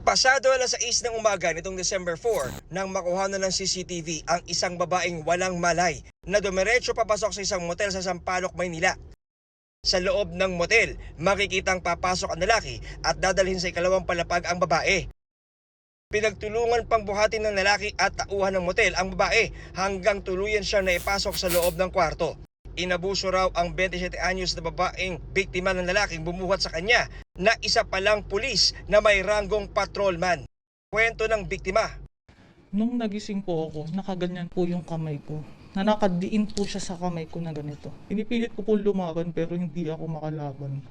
Pasado alas 6 ng umaga nitong December 4 nang makuha ng CCTV ang isang babaeng walang malay na dumiretso papasok sa isang motel sa Sampaloc, Maynila. Sa loob ng motel, makikitang papasok ang lalaki at dadalhin sa ikalawang palapag ang babae. Pinagtulungan pang buhatin ng lalaki at tauhan ng motel ang babae hanggang tuluyan siyang naipasok sa loob ng kwarto. Inabuso raw ang 27 anyos na babaeng biktima ng lalaking bumuhat sa kanya na isa palang pulis na may ranggong patrolman. Kwento ng biktima. Nung nagising po ako, nakaganyan po yung kamay ko. Na nakadiin po siya sa kamay ko na ganito. Pinipilit ko po lumaban pero hindi ako makalaban.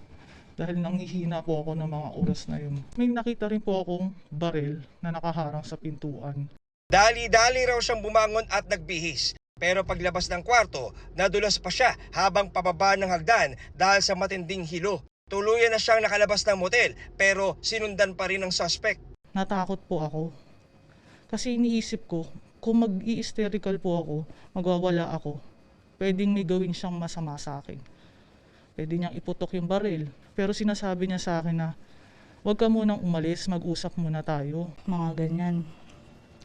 Dahil nanghihina po ako ng mga oras na yun. May nakita rin po akong baril na nakaharang sa pintuan. Dali-dali raw siyang bumangon at nagbihis. Pero paglabas ng kwarto, nadulas pa siya habang pababa ng hagdan dahil sa matinding hilo. Tuluyan na siyang nakalabas ng motel pero sinundan pa rin ng suspect. Natakot po ako. Kasi iniisip ko, kung mag-i-hysterical po ako, magwawala ako. Pwedeng may gawin siyang masama sa akin. Pwede niyang iputok yung baril. Pero sinasabi niya sa akin na, huwag ka munang umalis, mag-usap muna tayo. Mga ganyan.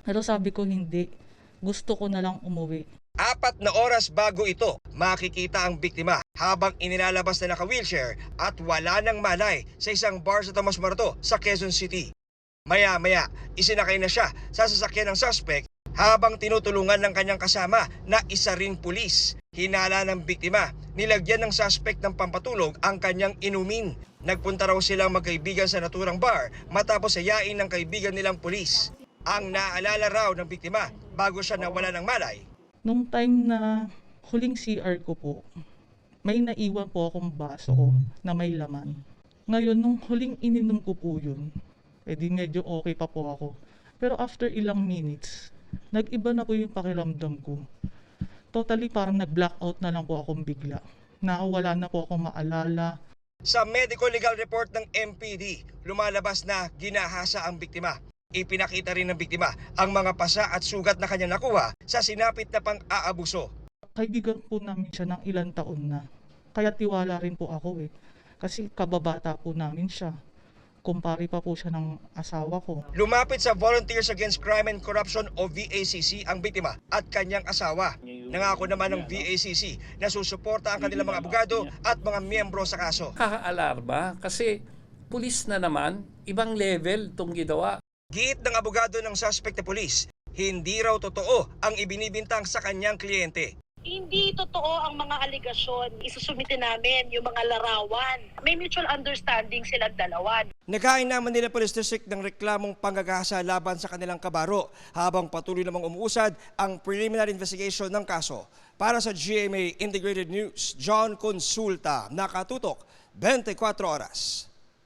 Pero sabi ko hindi. Gusto ko na lang umuwi. 4 na oras bago ito, makikita ang biktima habang inilalabas na naka-wheelchair at wala nang malay sa isang bar sa Tomas Morato sa Quezon City. Maya-maya, isinakay na siya sa sasakyan ng suspect habang tinutulungan ng kanyang kasama na isa ring pulis. Hinala ng biktima, nilagyan ng suspect ng pampatulog ang kanyang inumin. Nagpunta raw silang magkaibigan sa naturang bar matapos sayain ng kaibigan nilang pulis. Ang naalala raw ng biktima bago siya nawala ng malay. Nung time na huling CR ko po, may naiwan po akong baso ko na may laman. Ngayon, nung huling ininom ko po yun, edi medyo okay pa po ako. Pero after ilang minutes, nag-iba na po yung pakiramdam ko. Totally parang nag-blackout na lang po akong bigla. Wala na po akong maalala. Sa medical legal report ng MPD, lumalabas na ginahasa ang biktima. Ipinakita rin ng biktima ang mga pasa at sugat na kanya nakuha sa sinapit na pang-aabuso. Kaibigan po namin siya ng ilang taon na. Kaya tiwala rin po ako Kasi kababata po namin siya. Kumpare pa po siya ng asawa ko. Lumapit sa Volunteers Against Crime and Corruption o VACC ang biktima at kanyang asawa. Nangako naman ng VACC na susuporta ang kanilang mga abogado at mga miyembro sa kaso. Kakaalarma kasi pulis na naman, ibang level itong ginawa. Giit ng abogado ng suspect na pulis, hindi raw totoo ang ibinibintang sa kanyang kliyente. Hindi totoo ang mga aligasyon. Isusumite namin yung mga larawan. May mutual understanding silang dalawa. Naghain naman nila Police District ng reklamong panggagahasa laban sa kanilang kabaro habang patuloy namang umuusad ang preliminary investigation ng kaso. Para sa GMA Integrated News, John Consulta, nakatutok 24 oras.